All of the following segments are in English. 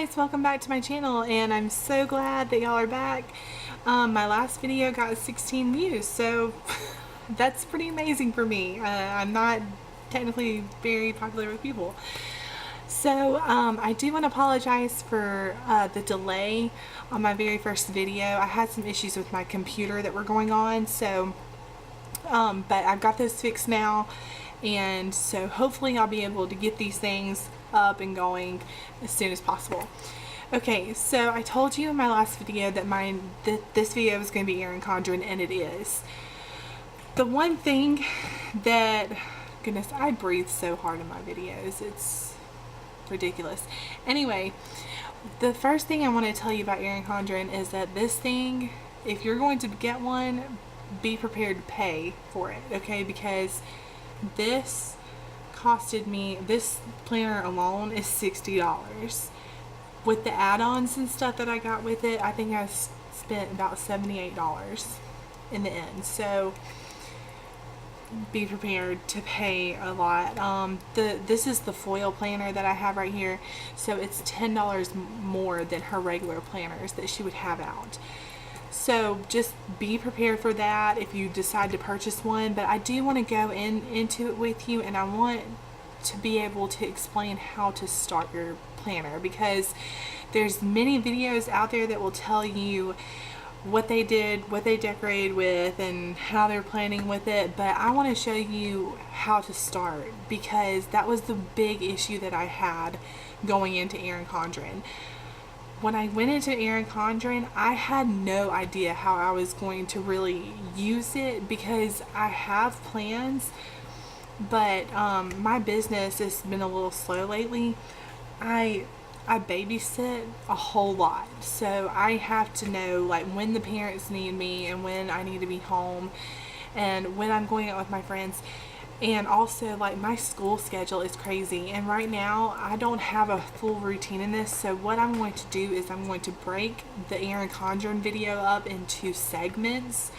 guys, welcome back to my channel, and I'm so glad that y'all are back. My last video got 16 views, so that's pretty amazing for me. I'm not technically very popular with people. So I do want to apologize for the delay on my very first video. I had some issues with my computer that were going on, so but I've got those fixed now, and so hopefully I'll be able to get these things up and going as soon as possible. Okay, so I told you in my last video that this video was going to be Erin Condren, and it is. The one thing that, goodness, I breathe so hard in my videos, it's ridiculous. Anyway, the first thing I want to tell you about Erin Condren is that this thing, if you're going to get one, be prepared to pay for it, okay? Because this costed me, this planner alone is $60. With the add-ons and stuff that I got with it, I think I spent about $78 in the end. So be prepared to pay a lot. This is the foil planner that I have right here, so it's $10 more than her regular planners that she would have out. So just be prepared for that if you decide to purchase one. But I do want to go into it with you, and I want to be able to explain how to start your planner, because there's many videos out there that will tell you what they did, what they decorated with, and how they're planning with it. But I want to show you how to start, because that was the big issue that I had going into Erin Condren. When I went into Erin Condren, I had no idea how I was going to really use it, because I have plans, but my business has been a little slow lately. I babysit a whole lot, so I have to know like when the parents need me and when I need to be home and when I'm going out with my friends. And also, like, my school schedule is crazy, and right now I don't have a full routine in this. So what I'm going to do is I'm going to break the Erin Condren video up into segments.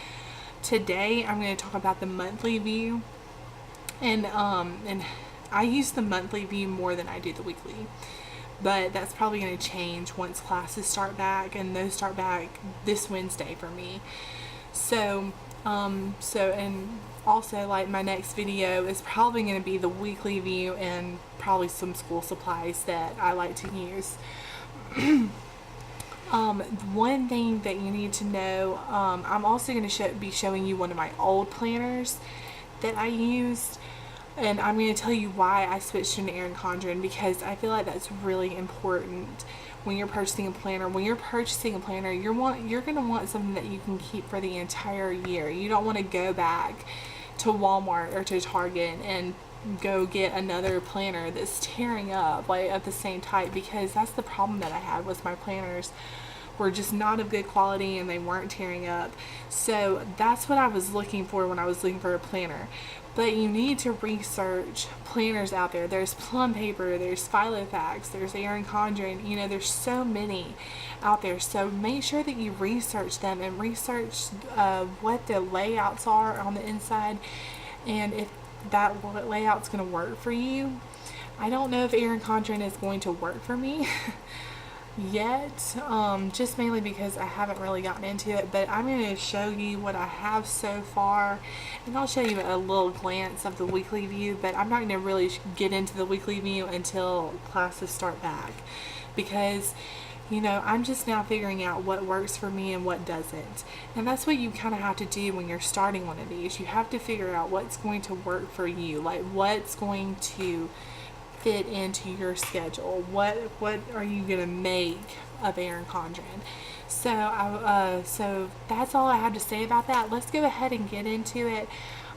Today I'm going to talk about the monthly view, and I use the monthly view more than I do the weekly, but that's probably going to change once classes start back, and those start back this Wednesday for me. So and also, like, my next video is probably going to be the weekly view and probably some school supplies that I like to use. One thing that you need to know, I'm also going to be showing you one of my old planners that I used, and I'm going to tell you why I switched to Erin Condren, because I feel like that's really important when you're purchasing a planner. When you're purchasing a planner, you're going to want something that you can keep for the entire year. You don't want to go back to Walmart or to Target and go get another planner that's tearing up, like, of the same type, because that's the problem that I had with my planners. Were just not of good quality, and they weren't tearing up. So that's what I was looking for when I was looking for a planner. But you need to research planners out there. There's Plum Paper, there's Filofax, there's Erin Condren, you know, there's so many out there. So make sure that you research them, and research what the layouts are on the inside, and if that layout's going to work for you. I don't know if Erin Condren is going to work for me yet, just mainly because I haven't really gotten into it. But I'm going to show you what I have so far, and I'll show you a little glance of the weekly view, but I'm not going to really get into the weekly view until classes start back, because, you know, I'm just now figuring out what works for me and what doesn't. And that's what you kind of have to do when you're starting one of these. You have to figure out what's going to work for you, like what's going to fit into your schedule. What are you gonna make of Erin Condren? So so that's all I have to say about that. Let's go ahead and get into it.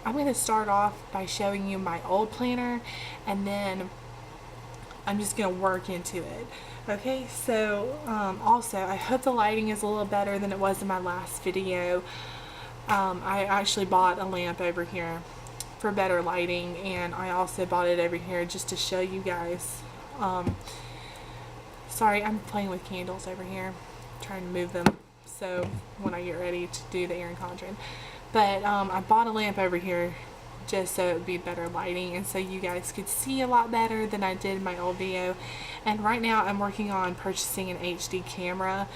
I'm going to start off by showing you my old planner, and then I'm just going to work into it. Okay, so also, I hope the lighting is a little better than it was in my last video. I actually bought a lamp over here for better lighting, and I also bought it over here just to show you guys. Sorry, I'm playing with candles over here, trying to move them so when I get ready to do the Erin Condren. But I bought a lamp over here just so it would be better lighting and so you guys could see a lot better than I did in my old video. And right now I'm working on purchasing an HD camera.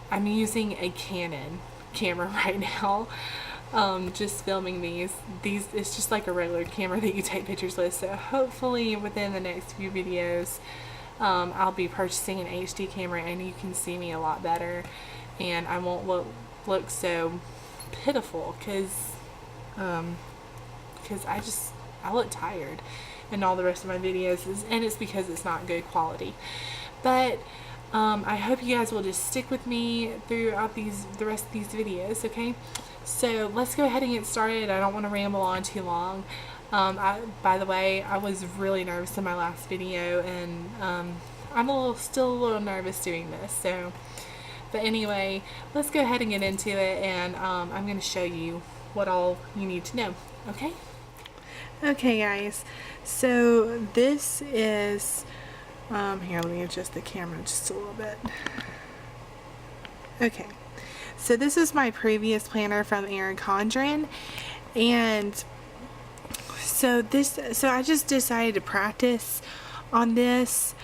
I'm using a Canon camera right now, just filming these. It's just like a regular camera that you take pictures with, so hopefully within the next few videos I'll be purchasing an HD camera and you can see me a lot better and I won't look so pitiful because I look tired in all the rest of my videos, and it's because it's not good quality. But I hope you guys will just stick with me throughout the rest of these videos, okay? So let's go ahead and get started. I don't want to ramble on too long. By the way, I was really nervous in my last video, and I'm still a little nervous doing this. So, but anyway, let's go ahead and get into it, and I'm going to show you what all you need to know, okay? Okay guys, so this is, here, let me adjust the camera just a little bit. Okay, so this is my previous planner from Erin Condren, and so I just decided to practice on this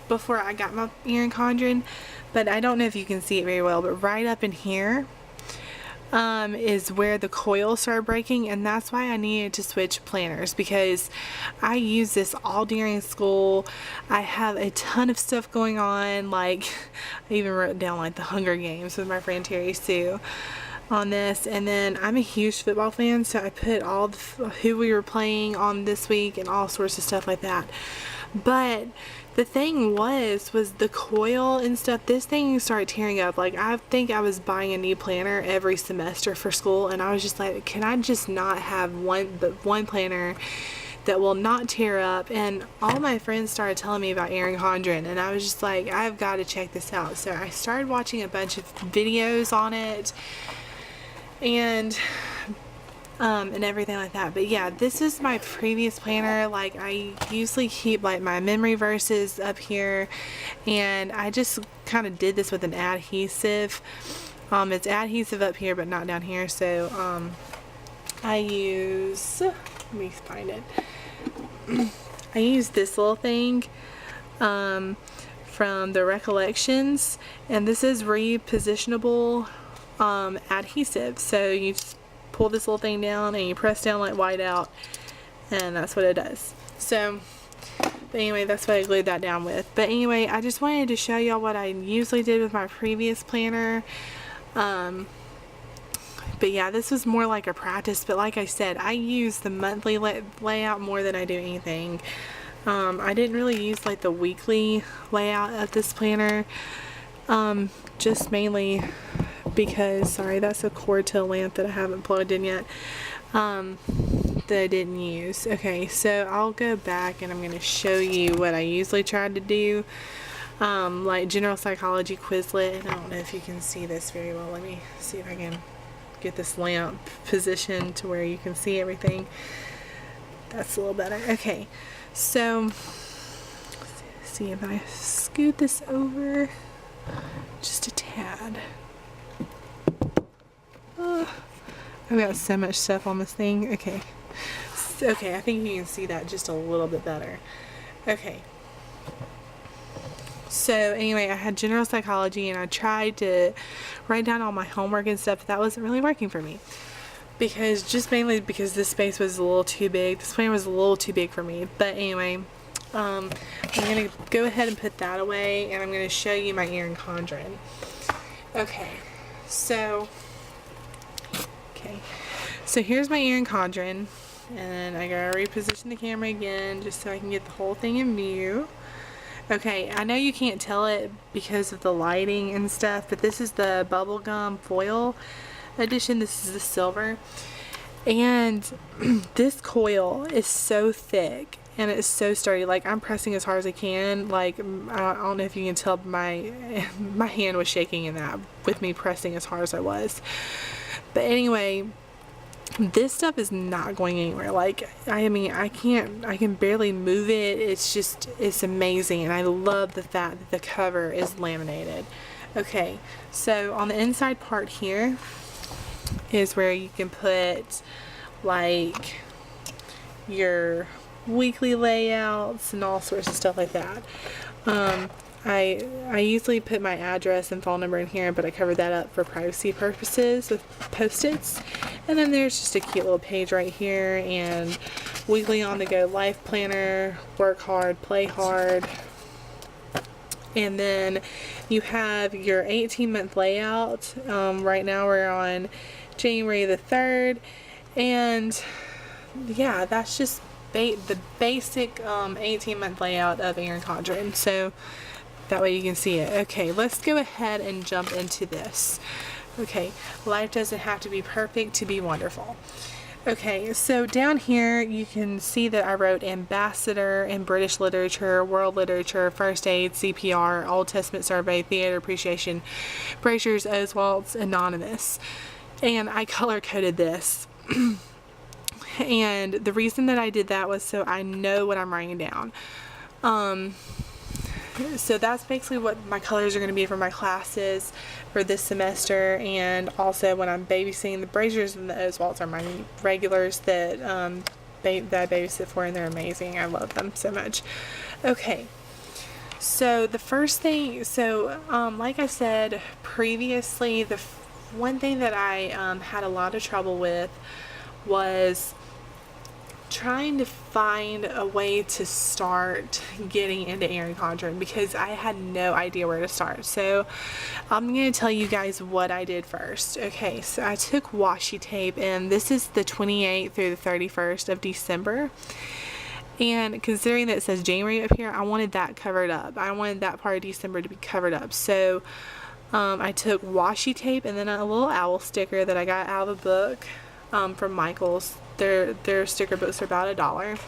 before I got my Erin Condren, but I don't know if you can see it very well, but right up in here is where the coils started breaking, and that's why I needed to switch planners, because I use this all during school. I have a ton of stuff going on, like I even wrote down like the Hunger Games with my friend Terry Sue on this, and then I'm a huge football fan, so I put all who we were playing on this week and all sorts of stuff like that. But the thing was the coil and stuff, this thing started tearing up. Like, I think I was buying a new planner every semester for school, and I was just like, can I just not have one planner that will not tear up? And all my friends started telling me about Erin Condren, and I was just like, I've got to check this out. So I started watching a bunch of videos on it and everything like that. But yeah, this is my previous planner. Like, I usually keep like my memory verses up here, and I just kind of did this with an adhesive. It's adhesive up here but not down here, so I use, let me find it. I use this little thing from the Recollections, and this is repositionable adhesive. So you just pull this little thing down and you press down like whiteout, and that's what it does. So, but anyway, that's what I glued that down with. But anyway, I just wanted to show y'all what I usually did with my previous planner. But yeah, this was more like a practice. But like I said, I use the monthly layout more than I do anything. I didn't really use like the weekly layout of this planner. Just mainly because, sorry, that's a cord to a lamp that I haven't plugged in yet, that I didn't use. Okay, so I'll go back and I'm going to show you what I usually tried to do, like general psychology Quizlet. And I don't know if you can see this very well. Let me see if I can get this lamp positioned to where you can see everything. That's a little better. Okay, so let's see if I scoot this over just a tad. I've got so much stuff on this thing. Okay. Okay, I think you can see that just a little bit better. Okay. So anyway, I had general psychology, and I tried to write down all my homework and stuff, but that wasn't really working for me. Mainly because this space was a little too big. This plan was a little too big for me. But anyway, I'm going to go ahead and put that away, and I'm going to show you my Erin Condren. Okay, so here's my Erin Condren, and I gotta reposition the camera again just so I can get the whole thing in view. Okay, I know you can't tell it because of the lighting and stuff, but this is the bubblegum foil edition. This is the silver, and this coil is so thick and it's so sturdy. Like, I'm pressing as hard as I can. Like, I don't know if you can tell, my hand was shaking in that with me pressing as hard as I was. But anyway, this stuff is not going anywhere. Like, I mean, I can barely move it. It's amazing, and I love the fact that the cover is laminated. Okay, so on the inside part here is where you can put like your weekly layouts and all sorts of stuff like that. I usually put my address and phone number in here, but I covered that up for privacy purposes with Post-its. And then there's just a cute little page right here, and weekly on the go life planner, work hard, play hard. And then you have your 18-month layout. Right now we're on January the 3rd, and yeah, that's just the basic 18-month layout of Erin Condren. So that way you can see it. Okay, let's go ahead and jump into this. Okay, life doesn't have to be perfect to be wonderful. Okay, so down here you can see that I wrote ambassador in British literature, world literature, first aid, CPR, Old Testament survey, theater appreciation, Bracer's, Oswald's, anonymous. And I color coded this. And the reason that I did that was so I know what I'm writing down. So that's basically what my colors are going to be for my classes for this semester, and also when I'm babysitting. The Braziers and the Oswalds are my regulars that that I babysit for, and they're amazing. I love them so much. Okay, so the first thing, like I said previously, the one thing that I had a lot of trouble with was trying to find a way to start getting into Erin Condren, because I had no idea where to start. So I'm going to tell you guys what I did first. Okay, so I took washi tape, and this is the 28th through the 31st of December. And considering that it says January up here, I wanted that covered up. I wanted that part of December to be covered up. So I took washi tape and then a little owl sticker that I got out of a book from Michael's. Their sticker books are about $1.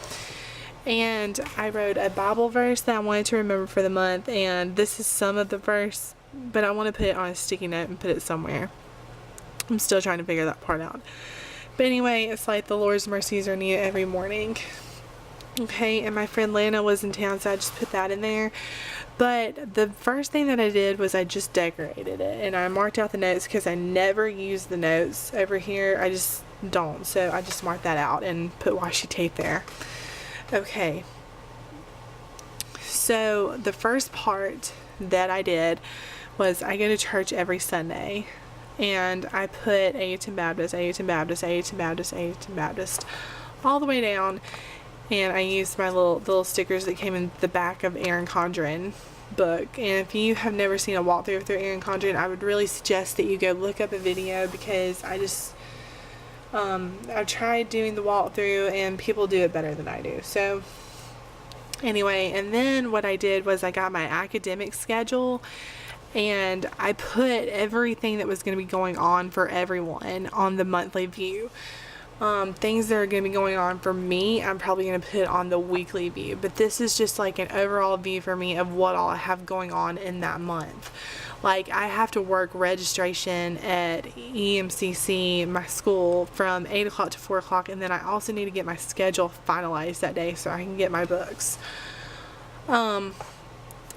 And I wrote a Bible verse that I wanted to remember for the month, and this is some of the verse, but I want to put it on a sticky note and put it somewhere. I'm still trying to figure that part out. But anyway, it's like the Lord's mercies are new every morning. Okay, and my friend Lana was in town, so I just put that in there. But the first thing that I did was I just decorated it, and I marked out the notes because I never use the notes over here. I just don't. So I just marked that out and put washi tape there. Okay, so the first part that I did was I go to church every Sunday, and I put Ayrton Baptist, Ayrton Baptist, Ayrton Baptist, Ayrton Baptist all the way down. And I used my little stickers that came in the back of Erin Condren book. And if you have never seen a walkthrough through Erin Condren, I would really suggest that you go look up a video, because I just I've tried doing the walkthrough and people do it better than I do. So anyway, and then what I did was I got my academic schedule, and I put everything that was going to be going on for everyone on the monthly view. Things that are going to be going on for me, I'm probably going to put on the weekly view, but this is just like an overall view for me of what all I have going on in that month. Like, I have to work registration at EMCC, my school, from 8 o'clock to 4 o'clock, and then I also need to get my schedule finalized that day so I can get my books.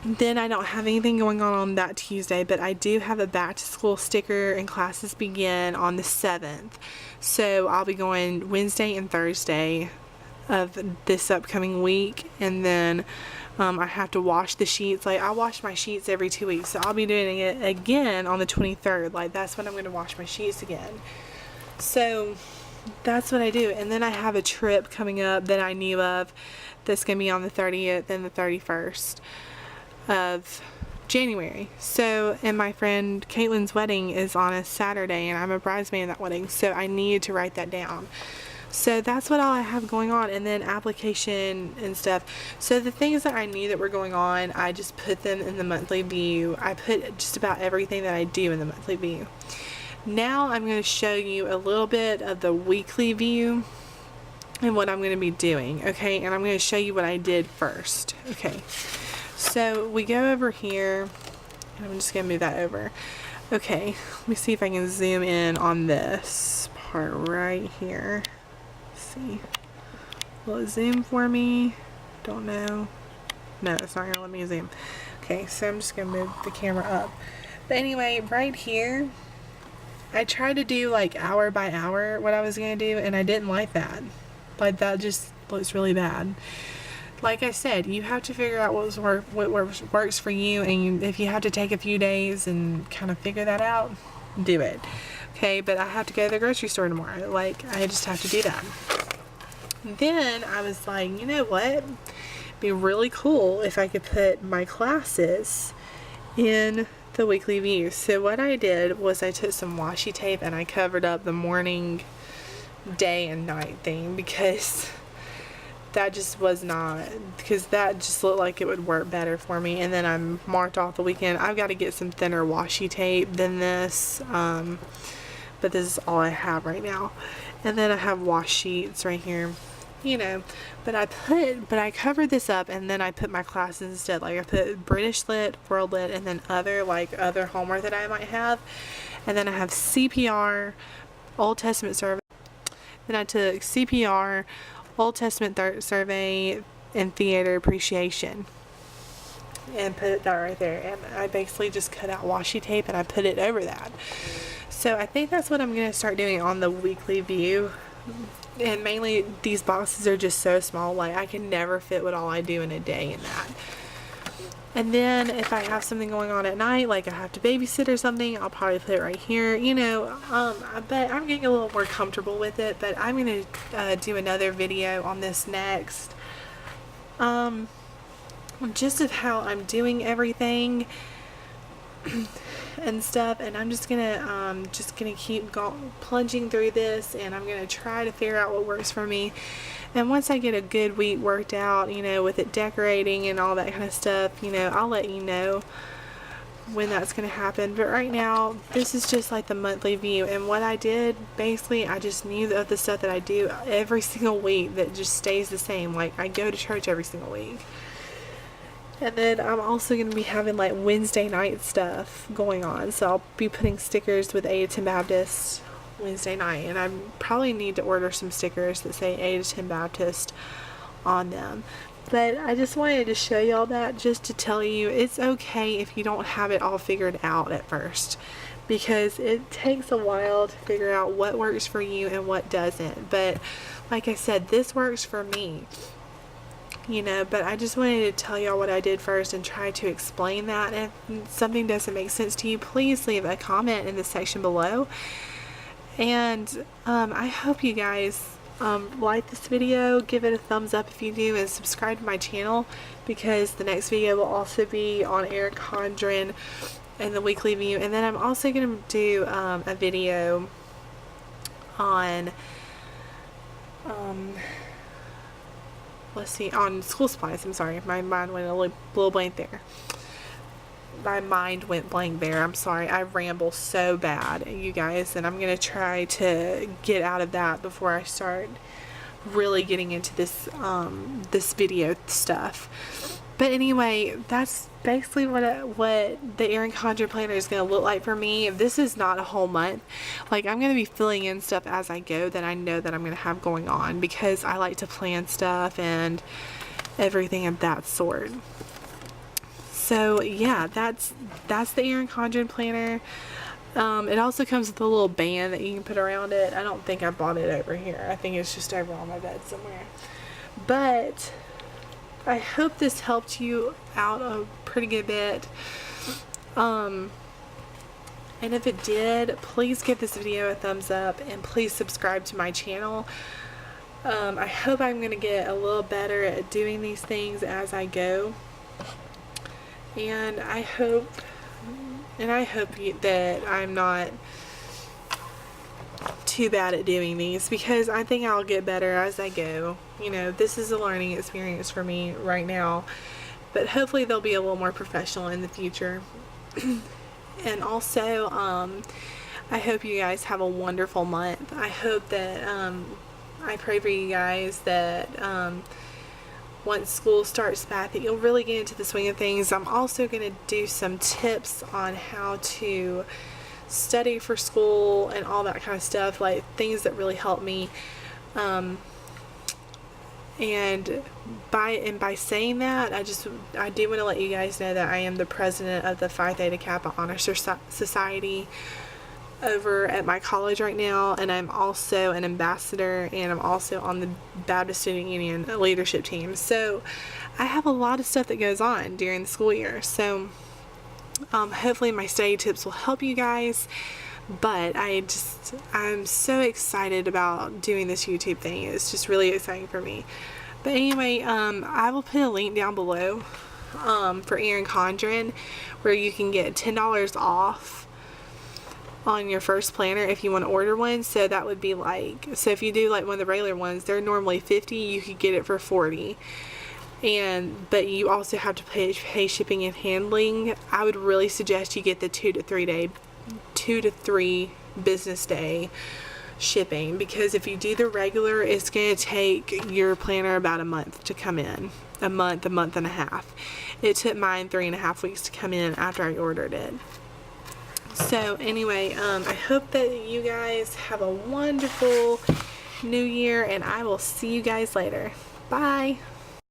Then I don't have anything going on that Tuesday, but I do have a back to school sticker, and classes begin on the 7th. So I'll be going Wednesday and Thursday of this upcoming week, and then I have to wash the sheets. Like, I wash my sheets every 2 weeks, so I'll be doing it again on the 23rd. Like, that's when I'm going to wash my sheets again. So that's what I do. And then I have a trip coming up that I knew of that's going to be on the 30th and the 31st of January. So, and my friend Caitlin's wedding is on a Saturday, and I'm a bridesmaid in that wedding, so I needed to write that down. So that's what all I have going on, and then application and stuff. So the things that I knew that were going on, I just put them in the monthly view. I put just about everything that I do in the monthly view. Now I'm going to show you a little bit of the weekly view and what I'm going to be doing. Okay, and I'm going to show you what I did first. Okay, so we go over here, and I'm just going to move that over. Okay, let me see if I can zoom in on this part right here. See, will it zoom for me? Don't know. No, it's not gonna let me zoom. Okay, so I'm just gonna move the camera up. But anyway, right here I tried to do like hour by hour what I was going to do, and I didn't like that. Like, that just looks really bad. Like I said, you have to figure out what works for you, and if you have to take a few days and kind of figure that out, do it. Okay, but I have to go to the grocery store tomorrow. Like, I just have to do that. Then I was like, you know what? It'd be really cool if I could put my classes in the weekly view. So what I did was I took some washi tape and I covered up the morning, day, and night thing, because that just was not, because that just looked like it would work better for me. And then I marked off the weekend. I've got to get some thinner washi tape than this, but this is all I have right now. And then I have wash sheets right here, you know, but I covered this up, and then I put my classes instead. Like, I put British Lit, World Lit, and then other homework that I might have. And then I have CPR, Old Testament survey. Then I took CPR, Old Testament survey, and theater appreciation, and put that right there. And I basically just cut out washi tape and I put it over that. So I think that's what I'm going to start doing on the weekly view. And mainly, these boxes are just so small, like I can never fit what all I do in a day in that. And then if I have something going on at night, like I have to babysit or something, I'll probably put it right here, you know. But I'm getting a little more comfortable with it. But I'm going to do another video on this next, just of how I'm doing everything and stuff. And I'm just gonna keep plunging through this, and I'm gonna try to figure out what works for me. And once I get a good week worked out, you know, with it decorating and all that kind of stuff, you know, I'll let you know when that's gonna happen. But right now, this is just like the monthly view. And what I did, basically, I just knew of the stuff that I do every single week that just stays the same. Like, I go to church every single week. And then I'm also going to be having like Wednesday night stuff going on. So I'll be putting stickers with A to 10 Baptist Wednesday night. And I probably need to order some stickers that say A to 10 Baptist on them. But I just wanted to show y'all that, just to tell you it's okay if you don't have it all figured out at first. Because it takes a while to figure out what works for you and what doesn't. But like I said, this works for me. You know, but I just wanted to tell y'all what I did first and try to explain that. And if something doesn't make sense to you, please leave a comment in the section below. And I hope you guys like this video. Give it a thumbs up if you do, and subscribe to my channel, because the next video will also be on Erin Condren and the weekly view. And then I'm also going to do a video on let's see, on school supplies. I'm sorry, my mind went a little blank there. I'm sorry, I ramble so bad, you guys, and I'm gonna try to get out of that before I start really getting into this this video stuff. But anyway, that's basically what the Erin Condren planner is going to look like for me. This is not a whole month. Like, I'm going to be filling in stuff as I go that I know that I'm going to have going on, because I like to plan stuff and everything of that sort. So yeah, that's the Erin Condren planner. It also comes with a little band that you can put around it. I don't think I bought it over here. I think it's just over on my bed somewhere. But I hope this helped you out a pretty good bit. And if it did, please give this video a thumbs up, and please subscribe to my channel. I hope I'm going to get a little better at doing these things as I go. And I hope that I'm not too bad at doing these, because I think I'll get better as I go. You know, this is a learning experience for me right now, but hopefully they'll be a little more professional in the future. And also, I hope you guys have a wonderful month. I hope that, I pray for you guys that once school starts back, that you'll really get into the swing of things. I'm also going to do some tips on how to study for school and all that kind of stuff, like things that really help me. And by saying that, I do want to let you guys know that I am the president of the Phi Theta Kappa Honor Society. over at my college right now, and I'm also an ambassador, and I'm also on the Baptist Student Union leadership team. So I have a lot of stuff that goes on during the school year. So hopefully my study tips will help you guys. But I'm so excited about doing this YouTube thing. It's just really exciting for me. But anyway, I will put a link down below for Erin Condren, where you can get $10 off on your first planner if you want to order one. So that would be like, so if you do like one of the regular ones, they're normally $50, you could get it for $40. But you also have to pay shipping and handling. I would really suggest you get the 2 to 3 business day shipping, because if you do the regular, it's going to take your planner about a month to come in. A month and a half. It took mine 3.5 weeks to come in after I ordered it. So anyway, I hope that you guys have a wonderful new year, and I will see you guys later. Bye.